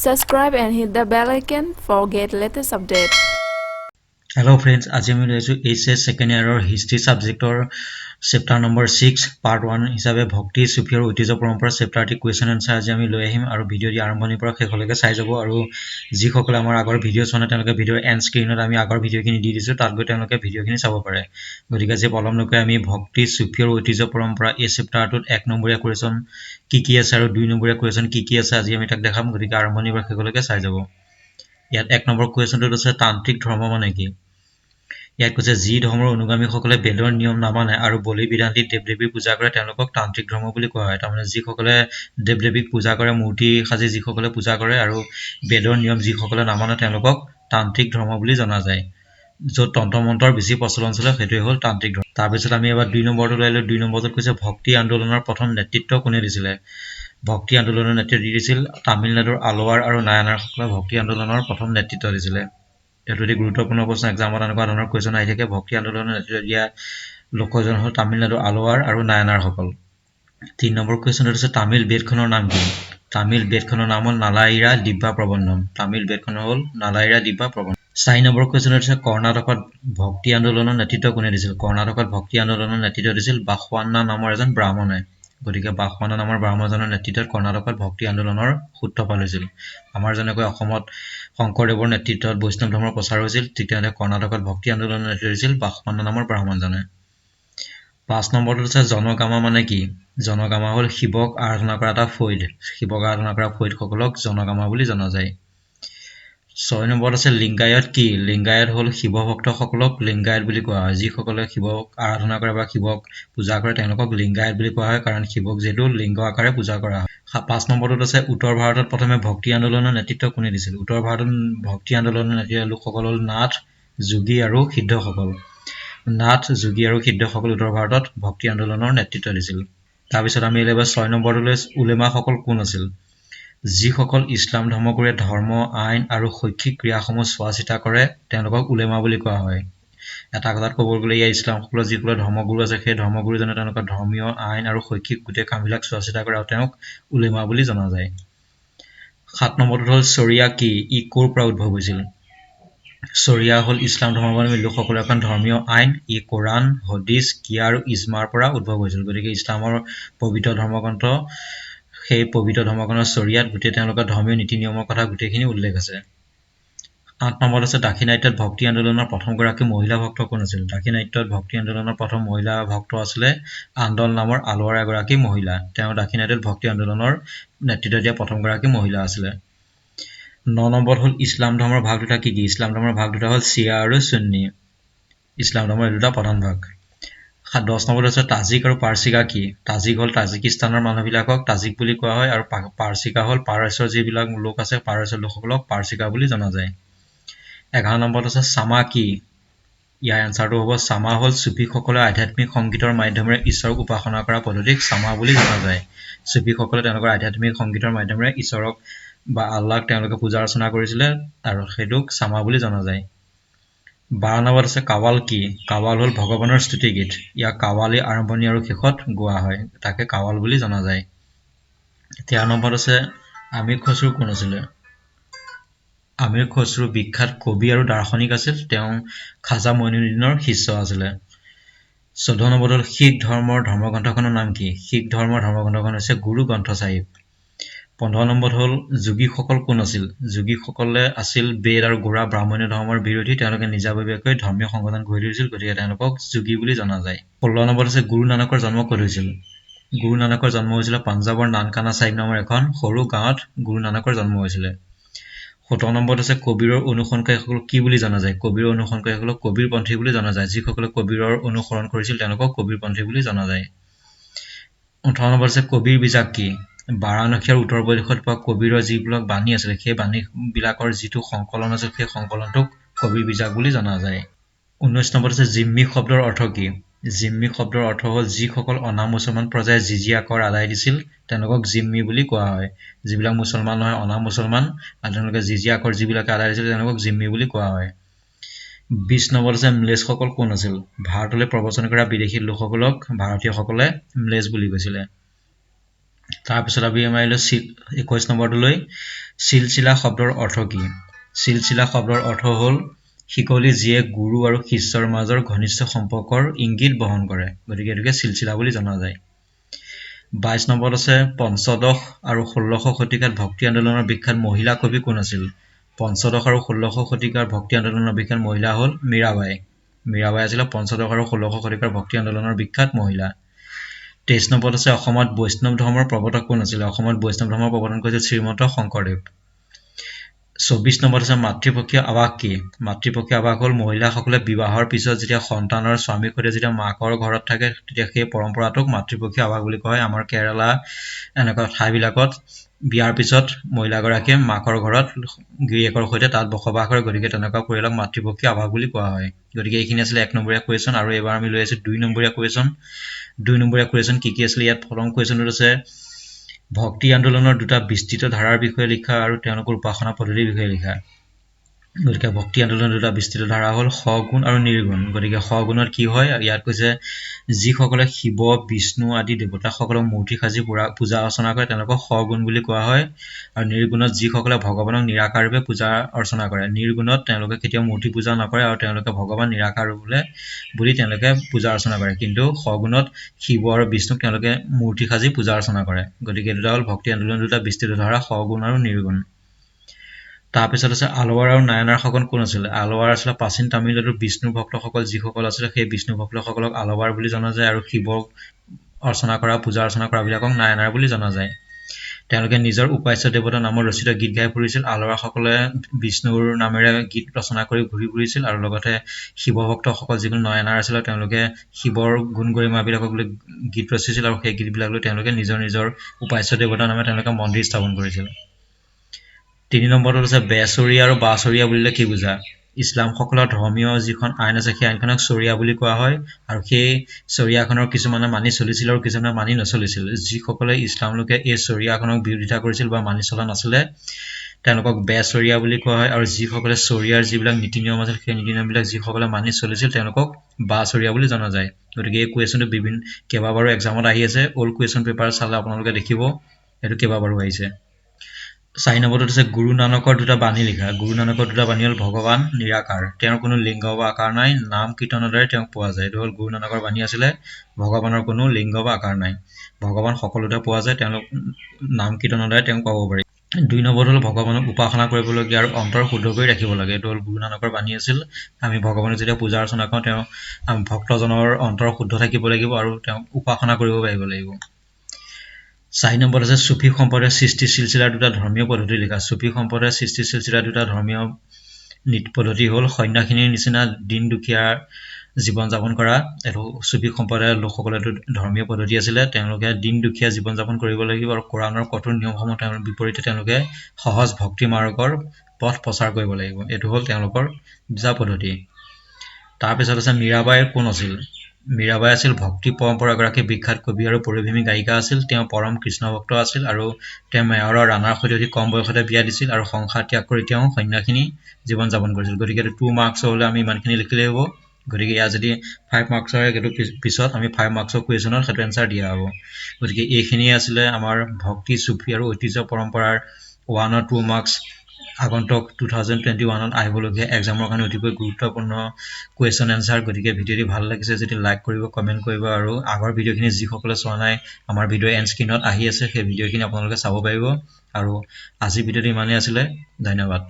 Subscribe and hit the bell icon for get latest update. Hello friends, আজি আমি লৈছো HS second year history subject chapter number 6 part 1 হিসাবে ভক্তি সুফি আৰু ঐতিহ্য পৰম্পৰা chapter টি question answer আজি আমি লৈ আহিম আৰু ভিডিও দি আৰম্ভণিৰ পৰা শেষলৈকে চাই যাব আৰু যিসকলে আমাৰ আগৰ ভিডিও চোৱা নাই তেওঁলোকে ভিডিওৰ end screenত আমি আগৰ ভিডিওখিনি দি দিছো তাত গৈ তেওঁলোকে ভিডিওখিনি চাব পাৰে গতিকে যে পলম নকৰি আমি ভক্তি সুফি আৰু ঐতিহ্য পৰম্পৰা এই chapterটোত 1 নম্বৰীয়া question কি আছে আৰু 2 নম্বৰীয়া question কি আছে আজি আমি তাক দেখাম গতিকে আৰম্ভণিৰ পৰা শেষলৈকে চাই যাব ইয়াত 1 নম্বৰ কুৱেশ্যনটোত আছে তান্ত্ৰিক ধৰ্ম মানে কি ইয়াত কৈছে যি ধৰ্মৰ অনুগামীসকলে বেদৰ নিয়ম নামানে আৰু বলি বিধান দি দেৱ-দেৱীৰ পূজা কৰে তেওঁলোকক তান্ত্ৰিক ধৰ্ম বুলি কোৱা হয় তাৰমানে যিসকলে দেৱ-দেৱীক পূজা কৰে মূৰ্তি সাজি যিসকলে পূজা কৰে আৰু বেদৰ নিয়ম যিসকলে নামানে তেওঁলোকক তান্ত্ৰিক ধৰ্ম বুলি জনা যায় য'ত তন্ত্ৰ মন্ত্ৰৰ বেছি প্ৰচলন চলে সেইটোৱে হ'ল তান্ত্ৰিক ধৰ্ম তাৰপিছত আমি এবাৰ 2 নম্বৰটো লাইলো 2 নম্বৰটোত কৈছে ভক্তি আন্দোলনৰ প্ৰথম নেতৃত্ব কোনে দিছিলে ভক্তি আন্দোলনৰ নেতৃত্ব দিছিল তামিলনাডুৰ আলোৱাৰ আৰু নায়ানাৰসকলে ভক্তি আন্দোলনৰ প্ৰথম নেতৃত্ব দিছিলে এটো এটি গুৰুত্বপূৰ্ণ প্ৰশ্ন এক্সামত এনেকুৱা ধৰণৰ কুৱেশ্যন আহি থাকে ভক্তি আন্দোলনৰ নেতৃত্ব দিয়া লোকজন হ'ল তামিলনাডুৰ আলোৱাৰ আৰু নায়ানাৰসকল 3 নম্বৰ কুৱেশ্যনটো হৈছে তামিল বেদখনৰ নাম কি তামিল বেদখনৰ নাম হ'ল নালাইৰা দিব্যা প্ৰবন্ধম তামিল বেদখনৰ হ'ল নালাইৰা দিব্যা প্ৰবন্ধম 4 নম্বৰ কুৱেশ্যনটো হৈছে কৰ্ণাটকত ভক্তি আন্দোলনৰ নেতৃত্ব কোনে দিছিল কৰ্ণাটকত ভক্তি আন্দোলনৰ নেতৃত্ব দিছিল বাসৱান্না নামৰ এজন ব্ৰাহ্মণে গতিকে বাসৱান্না নামৰ ব্ৰাহ্মণজনৰ নেতৃত্বত কৰ্ণাটকত ভক্তি আন্দোলনৰ সূত্ৰপাত হৈছিল আমাৰ যেনেকৈ অসমত শংকৰদেৱৰ নেতৃত্বত বৈষ্ণৱ ধৰ্মৰ প্ৰচাৰ হৈছিল ঠিক তেনেদৰে কৰ্ণাটকত ভক্তি আন্দোলনৰ নেতৃত্ব দিছিল বাসৱান্না নামৰ ব্ৰাহ্মণজনে 5 নম্বৰটো হৈছে জনগামা মানে কি জনগামা হ'ল শিৱক আৰাধনা কৰা এটা ফৈদ শিৱক আৰাধনা কৰা ফৈদসকলক জনগামা বুলি জনা যায় 6 নম্বৰত আছে লিংগায়ত কি লিংগায়ত হ'ল শিৱ ভক্তসকলক লিংগায়ত বুলি কোৱা হয় যিসকলে শিৱক আৰাধনা কৰে বা শিৱক পূজা কৰে তেওঁলোকক লিংগায়ত বুলি কোৱা হয় কাৰণ শিৱক যেটো লিংগ আকাৰে পূজা কৰা হয় 5 নম্বৰটোত আছে উত্তৰ ভাৰতত প্ৰথমে ভক্তি আন্দোলনৰ নেতৃত্ব কোনে দিছিল উত্তৰ ভাৰতত ভক্তি আন্দোলনৰ নেতৃত্ব লোকসকল হ'ল নাথ যোগী আৰু সিদ্ধসকল নাথ যোগী আৰু সিদ্ধসকল উত্তৰ ভাৰতত ভক্তি আন্দোলনৰ নেতৃত্ব দিছিল তাৰপিছত আমি এবাৰ 6 নম্বৰটোলৈ উলেমাসকল কোন আছিল যিসকল ইছলাম ধৰ্মগুৰুৱে ধৰ্ম আইন আৰু শৈক্ষিক ক্ৰিয়াসমূহ চোৱা-চিতা কৰে তেওঁলোকক উলেমা বুলি কোৱা হয় এটা কথাত ক'ব গ'লে এই ইছলামসকলৰ যিসকল ধৰ্মগুৰু আছে সেই ধৰ্মগুৰুজনে তেওঁলোকৰ ধৰ্মীয় আইন আৰু শৈক্ষিক গোটেই কামবিলাক চোৱা-চিতা কৰে আৰু তেওঁক উলেমা বুলি জনা যায় 7 নম্বৰটো হ'ল শৰিয়া কি ই ক'ৰ পৰা উদ্ভৱ হৈছিল শৰিয়া হ'ল ইছলাম ধৰ্মাৱলম্বী লোকসকলৰ এখন ধৰ্মীয় আইন ই কোৰাণ হাদিছ কিয়া আৰু ইজমাৰ পৰা উদ্ভৱ হৈছিল গতিকে ইছলামৰ পবিত্ৰ ধৰ্মগ্ৰন্থ সেই পবিত্ৰ ধৰ্মগ্ৰন্থৰ শৰিয়াত গোটেই তেওঁলোকৰ ধৰ্মীয় নীতি নিয়মৰ কথা গোটেইখিনি উল্লেখ আছে 8 নম্বৰত আছে দাক্ষিণাত্যত ভক্তি আন্দোলনৰ প্ৰথমগৰাকী মহিলা ভক্ত কোন আছিল দাক্ষিণাত্যত ভক্তি আন্দোলনৰ প্ৰথম মহিলা ভক্ত আছিলে আন্দল নামৰ আলোৱাৰ এগৰাকী মহিলা তেওঁ দাক্ষিণাত্যত ভক্তি আন্দোলনৰ নেতৃত্ব দিয়া প্ৰথমগৰাকী মহিলা আছিলে 9 নম্বৰত হ'ল ইছলাম ধৰ্মৰ ভাগ দুটা কি ইছলাম ধৰ্মৰ ভাগ দুটা হ'ল শিয়া আৰু সুন্নি ইছলাম ধৰ্মৰ দুটা প্ৰধান ভাগ 10 নম্বৰত আছে তাজিক আৰু পাৰ্চিকা কি তাজিক হ'ল তাজিকিস্তানৰ মানুহবিলাকক তাজিক বুলি কোৱা হয় আৰু পাৰ্চিকা হ'ল পাৰস্যৰ যিবিলাক লোক আছে পাৰস্যৰ লোকসকলক পাৰ্চিকা বুলি জনা যায় 11 নম্বৰত আছে সামা কি ইয়াৰ এনসাৰটো হ'ব সামা হ'ল সুফিসকলৰ আধ্যাত্মিক সংগীতৰ মাধ্যমেৰে ঈশ্বৰক উপাসনা কৰা পদ্ধতিক সামা বুলি জনা যায় সুফিসকলে তেওঁলোকৰ আধ্যাত্মিক সংগীতৰ মাধ্যমেৰে ঈশ্বৰক বা আল্লাহক তেওঁলোকে পূজা অৰ্চনা কৰিছিলে আৰু সেইটোক সামা বুলি জনা যায় 12 নম্বৰত আছে কাৱাল কি কাৱাল হ'ল ভগৱানৰ স্তুতি গীত ইয়াক কাৱালী আৰম্ভণি আৰু শেষত গোৱা হয় তাকে কাৱাল বুলি জনা যায় 13 নম্বৰত আছে আমিৰ খসৰু কোন আছিলে আমিৰ খসৰু বিখ্যাত কবি আৰু দাৰ্শনিক আছিল তেওঁ খাজা মঈনুদ্দিনৰ শিষ্য আছিলে 14 নম্বৰত শিখ ধৰ্মৰ ধৰ্মগ্ৰন্থখনৰ নাম কি শিখ ধৰ্মৰ ধৰ্মগ্ৰন্থখন হৈছে গুৰু গ্ৰন্থ সাহিব 15 নম্বৰত হ'ল যোগীসকল কোন আছিল যোগীসকলে আছিল বেদ আৰু গোৰা ব্ৰাহ্মণীয় ধৰ্মৰ বিৰোধী তেওঁলোকে নিজাববীয়াকৈ ধৰ্মীয় সংগঠন গঢ়ি তুলিছিল গতিকে তেওঁলোকক যোগী বুলি জনা যায় 16 নম্বৰত আছে গুৰু নানকৰ জন্ম ক'ত হৈছিল গুৰু নানকৰ জন্ম হৈছিল পাঞ্জাবৰ নানকানা সাহিব নামৰ এখন সৰু গাঁৱত গুৰু নানকৰ জন্ম হৈছিল 17 নম্বৰত আছে কবিৰৰ অনুসৰণকাৰীসকলক কি বুলি জনা যায় কবিৰৰ অনুসৰণকাৰীসকলক কবিৰপন্থী বুলি জনা যায় যিসকলে কবিৰৰ অনুসৰণ কৰিছিল তেওঁলোকক কবিৰপন্থী বুলি জনা যায় 18 নম্বৰত আছে কবিৰ বিজাক কি বাৰাণসীৰ উত্তৰ প্ৰদেশত পোৱা কবিৰৰ যিবিলাক বাণী আছিল সেই বাণীবিলাকৰ যিটো সংকলন আছিল সেই সংকলনটোক কবিৰ বিজাক বুলি জনা যায় 19 নম্বৰত আছে জিম্মি শব্দৰ অৰ্থ কি জিম্মি শব্দৰ অৰ্থ হ'ল যিসকল অনাম মুছলমান প্ৰজায়ে জিজিয়া কৰ আদায় দিছিল তেওঁলোকক জিম্মি বুলি কোৱা হয় যিবিলাক মুছলমান নহয় অনাম মুছলমান আৰু তেওঁলোকে জিজিয়া কৰ যিবিলাক আদায় দিছিল তেওঁলোকক জিম্মি বুলি কোৱা হয় 20 নম্বৰত আছে ম্লেছসকল কোন আছিল ভাৰতলৈ প্ৰব্ৰজন কৰা বিদেশী লোকসকলক ভাৰতীয়সকলে ম্লেছ বুলি কৈছিলে তাৰপিছত আমি আহিলো 21 নম্বৰটোলৈ চিলচিলা শব্দৰ অৰ্থ কি চিলচিলা শব্দৰ অৰ্থ হ'ল শিকলি যিয়ে গুৰু আৰু শিষ্যৰ মাজৰ ঘনিষ্ঠ সম্পৰ্কৰ ইংগিত বহন কৰে গতিকে এটোকে চিলচিলা বুলি জনা যায় 22 নম্বৰত আছে পঞ্চদশ আৰু 16শ শতিকাত ভক্তি আন্দোলনৰ বিখ্যাত মহিলা কবি কোন আছিল পঞ্চদশ আৰু 16শ শতিকাৰ ভক্তি আন্দোলনৰ বিখ্যাত মহিলা হ'ল মীৰাবাই আছিল পঞ্চদশ আৰু 16শ শতিকাৰ ভক্তি আন্দোলনৰ বিখ্যাত মহিলা 23 নম্বৰত আছে অসমত বৈষ্ণৱ ধৰ্মৰ প্ৰৱৰ্তক কোন আছিল অসমত বৈষ্ণৱ ধৰ্মৰ প্ৰৱৰ্তন কৰিছিল শ্ৰীমন্ত শংকৰদেৱ 24 নম্বৰত আছে মাতৃপক্ষীয় আৱাস কি মাতৃপক্ষীয় আৱাস হ'ল মহিলাসকলে বিবাহৰ পিছত যেতিয়া সন্তানৰ স্বামীৰ সৈতে যেতিয়া মাকৰ ঘৰত থাকে তেতিয়া সেই পৰম্পৰাটোক মাতৃপক্ষীয় আৱাস বুলি কয় আমাৰ কেৰালা এনেকুৱা ঠাইবিলাকত বিয়াৰ পিছত মহিলাগৰাকীয়ে মাকৰ ঘৰত গিৰিয়েকৰ সৈতে তাত বসবাস কৰে গতিকে তেনেকুৱা পৰিয়ালক মাতৃপক্ষীয় আৱাস বুলি কোৱা হয় গতিকে এইখিনি আছিল 1 নম্বৰীয়া কোৱেশ্চন আৰু এবাৰ আমি লৈ আছো 2 নম্বৰীয়া কোৱেশ্চন 2 নম্বৰীয়া কোৱেশ্চন কি আছিল ইয়াত ফলং কোৱেশ্চনটো আছে ভক্তি আন্দোলনৰ দুটা বিস্তৃত ধাৰাৰ বিষয়ে লিখা আৰু তেওঁলোকৰ উপাসনা পদ্ধতিৰ বিষয়ে লিখা গতিকে ভক্তি আন্দোলনৰ দুটা বিস্তৃত ধাৰা হ'ল সগুণ আৰু নিৰ্গুণ গতিকে সগুণত কি হয় ইয়াত কৈছে যিসকলে শিৱ বিষ্ণু আদি দেৱতাসকলক মূৰ্তি সাজি পূজা অৰ্চনা কৰে তেওঁলোকক সগুণ বুলি কোৱা হয় আৰু নিৰ্গুণত যিসকলে ভগৱানক নিৰাকাৰভাৱে পূজা অৰ্চনা কৰে নিৰ্গুণত তেওঁলোকে কেতিয়াও মূৰ্তি পূজা নকৰে আৰু তেওঁলোকে ভগৱান নিৰাকাৰ বুলি তেওঁলোকে পূজা অৰ্চনা কৰে কিন্তু সগুণত শিৱ আৰু বিষ্ণুক তেওঁলোকে মূৰ্তি সাজি পূজা অৰ্চনা কৰে গতিকে দুটা হ'ল ভক্তি আন্দোলনৰ দুটা বিস্তৃত ধাৰা সগুণ আৰু নিৰ্গুণ তাৰপিছত আছে আলৱাৰ আৰু নায়নাৰ শাসন কোন আছিল আলৱাৰ আছিল প্ৰাচীন তামিলনাডুৰ বিষ্ণু ভক্তসকল যিসকল আছিল সেই বিষ্ণু ভক্তসকলক আলৱাৰ বুলি জনা যায় আৰু শিৱক অৰ্চনা কৰা পূজা অৰ্চনা কৰা বিলাকক নায়নাৰ বুলি জনা যায় তেওঁলোকে নিজৰ উপাস্য দেৱতা নামৰ ৰচিত গীত গাই ফুৰিছিল আলৱাৰসকলে বিষ্ণুৰ নামেৰে গীত ৰচনা কৰি ঘূৰি ফুৰিছিল আৰু লগতে শিৱ ভক্তসকল যিবোৰ নয়নাৰ আছিল তেওঁলোকে শিৱৰ গুণ গৰিমাবিলাকক লৈ গীত ৰচিছিল আৰু সেই গীতবিলাক লৈ তেওঁলোকে নিজৰ উপাস্য দেৱতাৰ নামে তেওঁলোকে মন্দিৰ স্থাপন কৰিছিল 3 নম্বৰত আছে বেচৰীয়া আৰু বাচৰীয়া বুলিলে কি বুজা ইছলামসকলৰ ধৰ্মীয় যিখন আইন আছে সেই আইনখনক চৰিয়া বুলি কোৱা হয় আৰু সেই চৰিয়াখনৰ কিছুমানে মানি চলিছিল আৰু কিছুমানে মানি নচলিছিল যিসকলে ইছলাম লোকে এই চৰিয়াখনক বিৰোধিতা কৰিছিল বা মানি চলা নাছিলে তেওঁলোকক বেচৰীয়া বুলি কোৱা হয় আৰু যিসকলে চৰিয়াৰ যিবিলাক নীতি নিয়ম আছিল সেই নীতি নিয়মবিলাক যিসকলে মানি চলিছিল তেওঁলোকক বাচৰীয়া বুলি জনা যায় গতিকে এই কুৱেশ্যনটো বিভিন্ন কেইবাবাৰো এক্সামত আহি আছে অল কুৱেশ্যন পেপাৰ চালে আপোনালোকে দেখিব এইটো কেইবাবাৰো আহিছে 4 নম্বৰত আছে গুৰু নানকৰ দুটা বাণী লিখা গুৰু নানকৰ দুটা বাণী হ'ল ভগৱান নিৰাকাৰ তেওঁৰ কোনো লিংগ বা আকাৰ নাই নাম কীৰ্তনৰ দ্বাৰা তেওঁক পোৱা যায় এইটো হ'ল গুৰু নানকৰ বাণী আছিলে ভগৱানৰ কোনো লিংগ বা আকাৰ নাই ভগৱান সকলোতে পোৱা যায় তেওঁলোক নাম কীৰ্তনৰ দ্বাৰা তেওঁক পাব পাৰি 2 নম্বৰত হ'ল ভগৱানক উপাসনা কৰিবলগীয়া আৰু অন্তৰ শুদ্ধ কৰি ৰাখিব লাগে এইটো হ'ল গুৰু নানকৰ বাণী আছিল আমি ভগৱানক যেতিয়া পূজা অৰ্চনা কৰোঁ তেওঁ ভক্তজনৰ অন্তৰ শুদ্ধ থাকিব লাগিব আৰু তেওঁক উপাসনা কৰিব পাৰিব লাগিব 4 নম্বৰত আছে সুফি সম্প্ৰদায়ৰ সৃষ্টি চিলচিলাৰ দুটা ধৰ্মীয় পদ্ধতি লিখা সুফি সম্প্ৰদায়ৰ সৃষ্টি চিলচিলাৰ দুটা ধৰ্মীয় পদ্ধতি হ'ল সন্ন্যাসিনীৰ নিচিনা দিন দুখীয়া জীৱন যাপন কৰা এইটো সুফি সম্প্ৰদায়ৰ লোকসকলৰ ধৰ্মীয় পদ্ধতি আছিলে তেওঁলোকে দিন দুখীয়া জীৱন যাপন কৰিব লাগিব আৰু কোৰাণৰ কঠোৰ নিয়মসমূহ তেওঁলোকৰ বিপৰীতে তেওঁলোকে সহজ ভক্তি মাৰ্গৰ পথ প্ৰচাৰ কৰিব লাগিব এইটো হ'ল তেওঁলোকৰ দুটা পদ্ধতি তাৰপিছত আছে মীৰাবাইৰ কোন আছিল মীৰাবাই আছিল ভক্তি পৰম্পৰা এগৰাকী বিখ্যাত কবি আৰু পৰিভ্ৰমী গায়িকা আছিল তেওঁ পৰম কৃষ্ণ ভক্ত আছিল আৰু তেওঁ মেয়ৰৰ ৰাণাৰ সৈতে অতি কম বয়সতে বিয়া দিছিল আৰু সংসাৰ ত্যাগ কৰি তেওঁ সন্ন্যাসিনী জীৱন যাপন কৰিছিল গতিকে 2 মাৰ্কছৰ হ'লে আমি ইমানখিনি লিখিলেই হ'ব গতিকে ইয়াত যদি 5 মাৰ্কছৰ এইটো পিছত আমি 5 মাৰ্কছৰ কুৱেশ্যনৰ সেইটো এনচাৰ দিয়া হ'ব গতিকে এইখিনিয়ে আছিলে আমাৰ ভক্তি সুফি আৰু ঐতিহ্য পৰম্পৰাৰ 1 আৰু 2 মাৰ্কছ আগন্তুক 2021ত আহিবলগীয়া এক্সামৰ কাৰণে অতিকৈ গুৰুত্বপূৰ্ণ কুৱেশ্যন এনচাৰ গতিকে ভিডিঅ'টি ভাল লাগিছে যদি লাইক কৰিব কমেণ্ট কৰিব আৰু আগৰ ভিডিঅ'খিনি যিসকলে চোৱা নাই আমাৰ ভিডিঅ' এণ্ড স্ক্ৰীনত আহি আছে সেই ভিডিঅ'খিনি আপোনালোকে চাব পাৰিব আৰু আজিৰ ভিডিঅ'টো ইমানেই আছিলে ধন্যবাদ